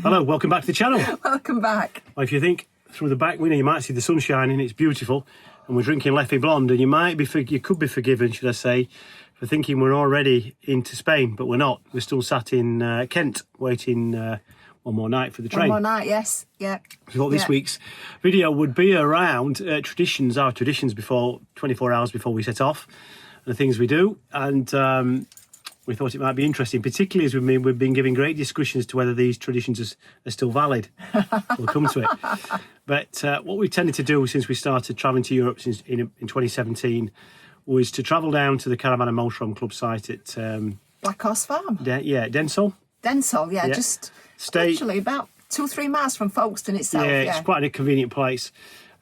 Hello, welcome back to the channel. Welcome back. Well, if you think through the back window, you might see the sun shining, it's beautiful, and we're drinking Leffe Blonde, and you could be forgiven, should I say, for thinking we're already into Spain, but we're not. We're still sat in Kent, waiting one more night for the train. One more night, yes, yeah. So thought this week's video would be around our traditions before 24 hours before we set off, and the things we do, and we thought it might be interesting, particularly as we've been giving great discussions to whether these traditions are still valid. We'll come to it. But what we've tended to do since we started travelling to Europe in 2017 was to travel down to the Caravan and Motorhome Club site at Black Horse Farm. Densol. Densol, yeah, just literally about 2-3 miles from Folkestone itself. Yeah, it's quite a convenient place.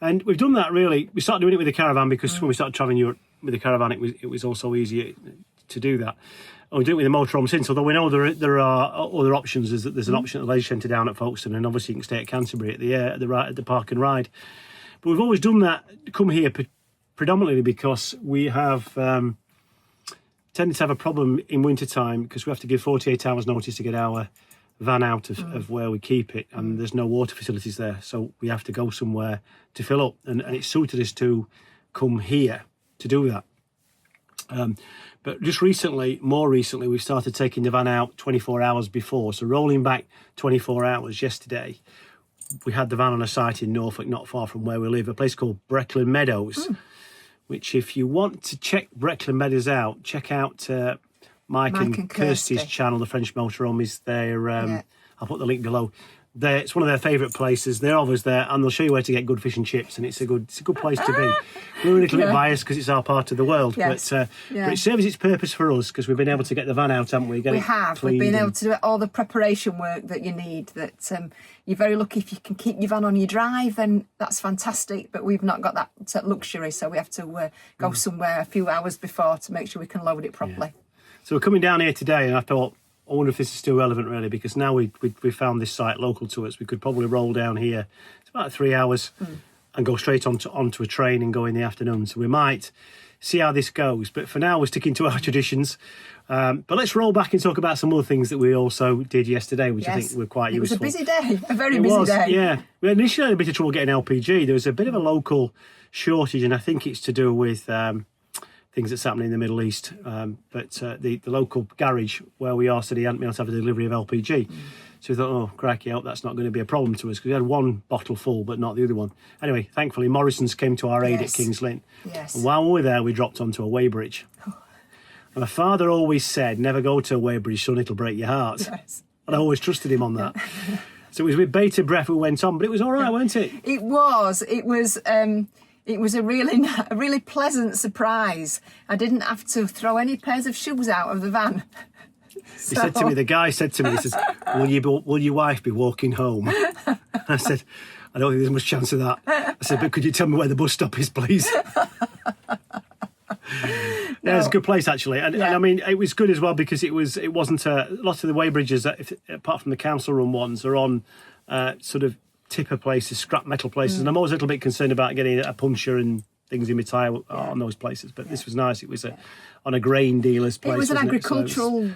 And we've done that really. We started doing it with the caravan because when we started travelling Europe with the caravan, it was also easier to do that. And we do it with the motorhome since, although we know there are other options. There's an option at the Leisure Centre down at Folkestone, and obviously you can stay at Canterbury at the Park and Ride. But we've always done that, come here predominantly because we have tended to have a problem in winter time because we have to give 48 hours notice to get our van out of where we keep it, and there's no water facilities there, so we have to go somewhere to fill up, and it suited us to come here to do that. But just more recently, we've started taking the van out 24 hours before. So rolling back 24 hours yesterday, we had the van on a site in Norfolk, not far from where we live, a place called Brecklin Meadows, which if you want to check Brecklin Meadows out, check out Mike and Kirsty's channel, The French Motorhome is there. I'll put the link below. It's one of their favourite places. They're always there, and they'll show you where to get good fish and chips, and it's a good place to be. We're a little bit biased because it's our part of the world, but it serves its purpose for us because we've been able to get the van out, haven't we? We've been able to do all the preparation work that you need. That you're very lucky if you can keep your van on your drive, then that's fantastic. But we've not got that luxury, so we have to go somewhere a few hours before to make sure we can load it properly. So we're coming down here today, and I thought, I wonder if this is still relevant, really, because now we found this site local to us. We could probably roll down here. It's about 3 hours and go straight onto a train and go in the afternoon. So we might see how this goes. But for now, we're sticking to our traditions. But let's roll back and talk about some other things that we also did yesterday, which I think were quite useful. It was a busy day, a very busy day. Yeah. We initially had a bit of trouble getting LPG. There was a bit of a local shortage, and I think it's to do with things that's happening in the Middle East, but the local garage where we are said he hadn't been able to have a delivery of LPG. So we thought, oh, cracky, I hope that's not going to be a problem to us, because we had one bottle full but not the other one. Anyway, thankfully Morrison's came to our aid at King's Lynn. Yes. And while we were there, we dropped onto a weighbridge. And my father always said, never go to a weighbridge, son, it'll break your heart. Yes. And I always trusted him on that. So it was with bated breath we went on, but it was all right, wasn't it? It was a really pleasant surprise. I didn't have to throw any pairs of shoes out of the van. He said to me, the guy said to me, he says, will your wife be walking home? I said, I don't think there's much chance of that. I said, but could you tell me where the bus stop is, please? Yeah, it's a good place actually, and I mean it was good as well because it wasn't a lot of the weighbridges, apart from the council run ones, are on sort of tipper places, scrap metal places, and I'm always a little bit concerned about getting a puncture and things in my tyre on those places. But this was nice. It was on a grain dealer's place. It was an agricultural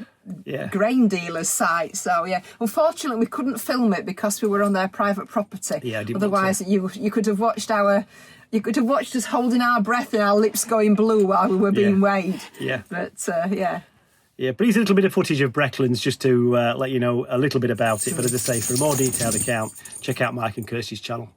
grain dealer's site. So unfortunately we couldn't film it because we were on their private property. Yeah, I didn't Otherwise you could have watched us holding our breath and our lips going blue while we were being weighed. Yeah. But Yeah, but here's a little bit of footage of Brecklin's just to let you know a little bit about it. But as I say, for a more detailed account, check out Mike and Kirsty's channel.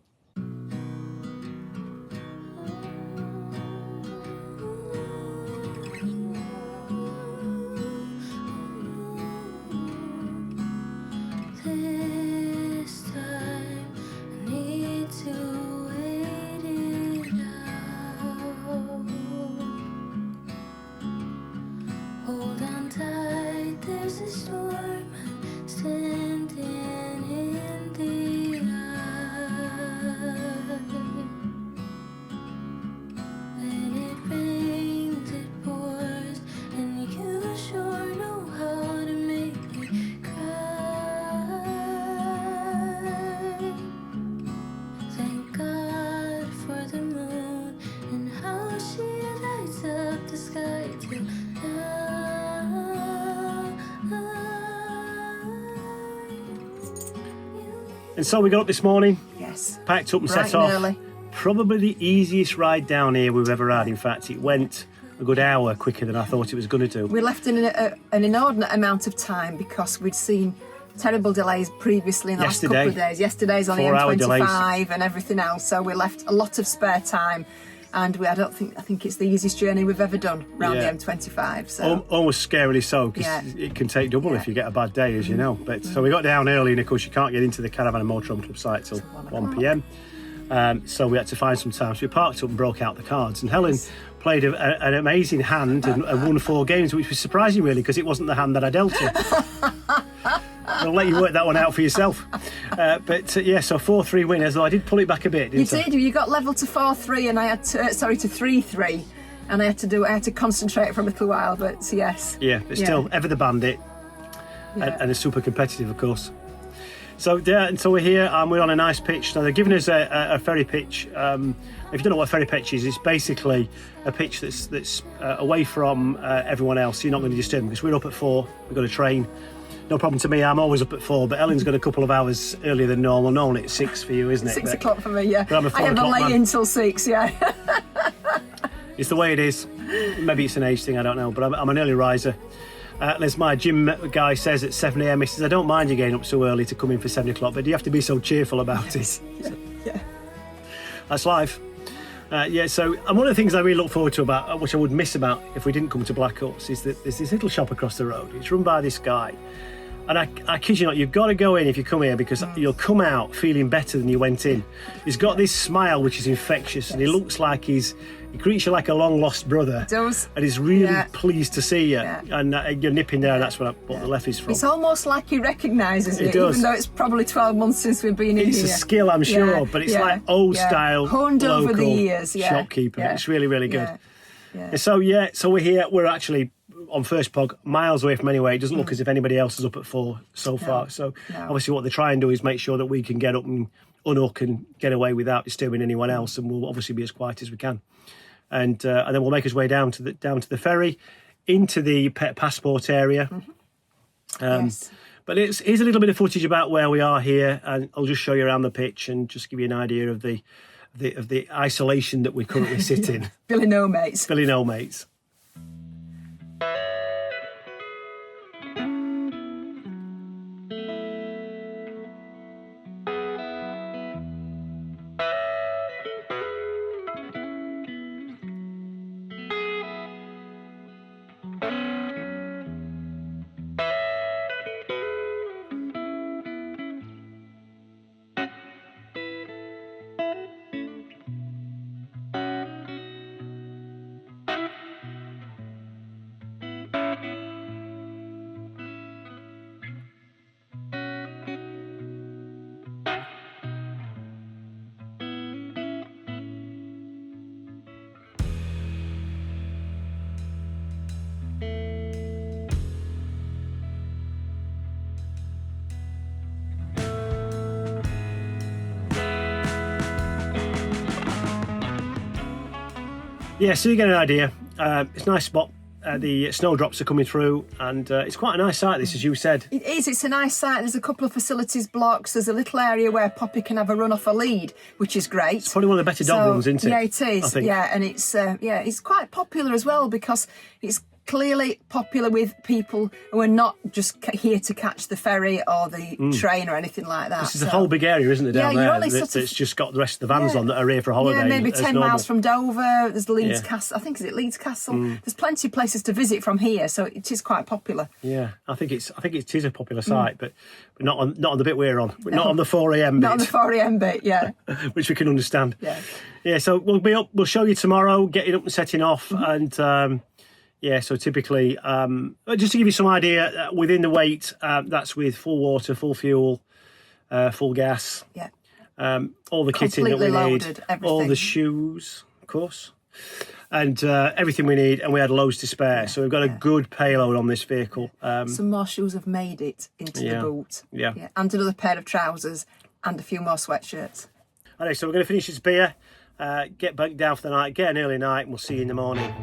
Standing in the eye. And so we got up this morning, Yes. packed up and Bright set and off. early. Probably the easiest ride down here we've ever had. In fact, it went a good hour quicker than I thought it was going to do. We left in an inordinate amount of time because we'd seen terrible delays previously in the last couple of days. Yesterday's on the 4-hour M25 delays. and everything else, so we left a lot of spare time. And I think it's the easiest journey we've ever done around the M25. So Almost scarily so, because it can take double if you get a bad day, as you know. But so we got down early, and of course you can't get into the Caravan and Motorhome Club site till 1 p.m. So we had to find some time. So we parked up and broke out the cards. And Helen played an amazing hand and won 4 games, which was surprising really, because it wasn't the hand that I dealt her. I'll let you work that one out for yourself. So 4-3 winners, though I did pull it back a bit, didn't I? You got level to 4-3 and I had to, to 3-3, and I had to concentrate for a little while, but yes. Yeah, but still, ever the bandit, and a super competitive, of course. So we're here, and we're on a nice pitch. Now they're giving us a ferry pitch. If you don't know what a ferry pitch is, it's basically a pitch that's away from everyone else. You're not going to disturb them, because we're up at 4, we've got a train. No problem to me, I'm always up at 4, but Ellen's got a couple of hours earlier than normal. Normally it's 6 for you, isn't it? 6 o'clock for me, yeah. But I'm a 4 I have a o'clock lay man. until 6, yeah. It's the way it is. Maybe it's an age thing, I don't know, but I'm an early riser. As my gym guy says at 7 a.m, he says, I don't mind you getting up so early to come in for 7 o'clock, but do you have to be so cheerful about it? Yeah. That's life. So and one of the things I really look forward to about, which I would miss about if we didn't come to Black Horse, is that there's this little shop across the road. It's run by this guy. And I kid you not, you've got to go in if you come here, because you'll come out feeling better than you went in. He's got this smile which is infectious, and he looks like he greets you like a long lost brother. He does. And he's really pleased to see you. Yeah. And you're nipping there, and that's what the left is from. It's almost like he recognises it, does. even though it's probably 12 months since we've been in It's here. a skill, I'm sure, but it's like old style, honed over the local years, shopkeeper. Yeah. It's really, really good. Yeah. And so we're here. We're actually on first pog, miles away from anywhere. It doesn't look as if anybody else is up at 4 so far. So obviously what they try and do is make sure that we can get up and unhook and get away without disturbing anyone else, and we'll obviously be as quiet as we can. And then we'll make us way down to the ferry, into the pet passport area. Yes. But here's a little bit of footage about where we are here, and I'll just show you around the pitch and just give you an idea of the isolation that we currently sit in. Billy No Mates. Billy No Mates. Yeah, so you get an idea. It's a nice spot. The snowdrops are coming through, and it's quite a nice site, this, as you said. It is. It's a nice site. There's a couple of facilities blocks. There's a little area where Poppy can have a run off a lead, which is great. It's probably one of the better dog runs, isn't it? Yeah, it is. I think. Yeah, and it's quite popular as well, because it's clearly popular with people who are not just here to catch the ferry or the train or anything like that. This is a whole big area, isn't it, down you're there? only That's just got the rest of the vans on that are here for a holiday. Yeah, maybe as 10 normal. miles from Dover. There's Leeds Castle. I think, is it Leeds Castle? There's plenty of places to visit from here, so it is quite popular. Yeah, I think it is a popular site, but not on the bit we're on. Not on the 4 a.m. bit. Not on the 4 a.m. bit, yeah. Which we can understand. Yeah. Yeah, so we'll be up. We'll show you tomorrow, getting up and setting off, and so typically, just to give you some idea, within the weight, that's with full water, full fuel, full gas. Yeah. All the kitting that we Completely need, loaded, everything. all the shoes, of course, and everything we need, and we had loads to spare. So we've got a good payload on this vehicle. Some more shoes have made it into the boot. Yeah. And another pair of trousers and a few more sweatshirts. Okay, so we're going to finish this beer, get back down for the night, get an early night, and we'll see you in the morning.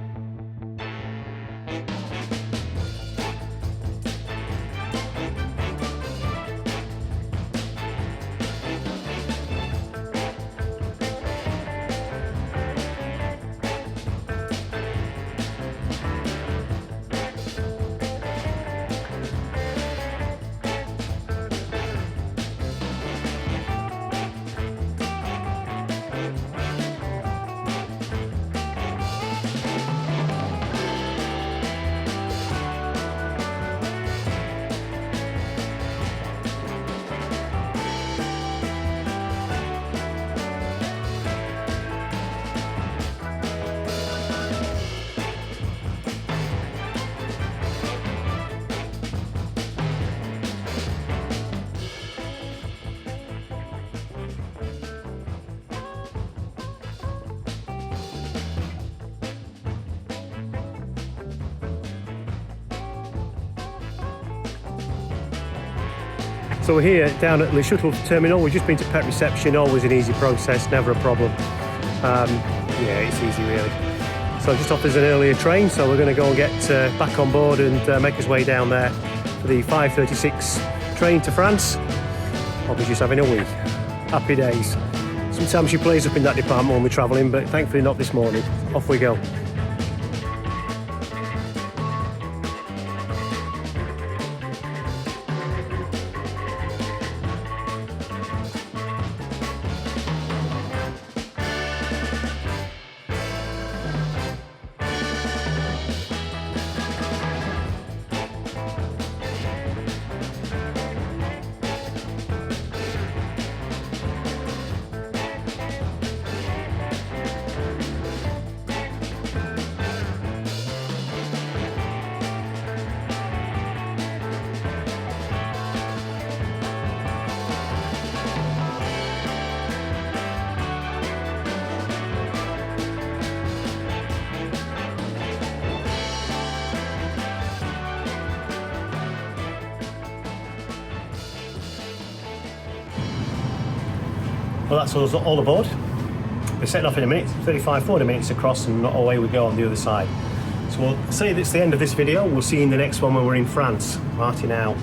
So we're here down at the shuttle terminal. We've just been to pet reception, always an easy process, never a problem. Yeah, it's easy really. So just offers an earlier train, so we're going to go and get back on board and make us way down there for the 5:36 train to France. Probably just having a week. Happy days. Sometimes she plays up in that department when we're travelling, but thankfully not this morning. Off we go. Well, that's us all aboard. We're setting off in a minute, 35-40 minutes across, and away we go on the other side. So we'll say that's the end of this video. We'll see you in the next one when we're in France. Martin out.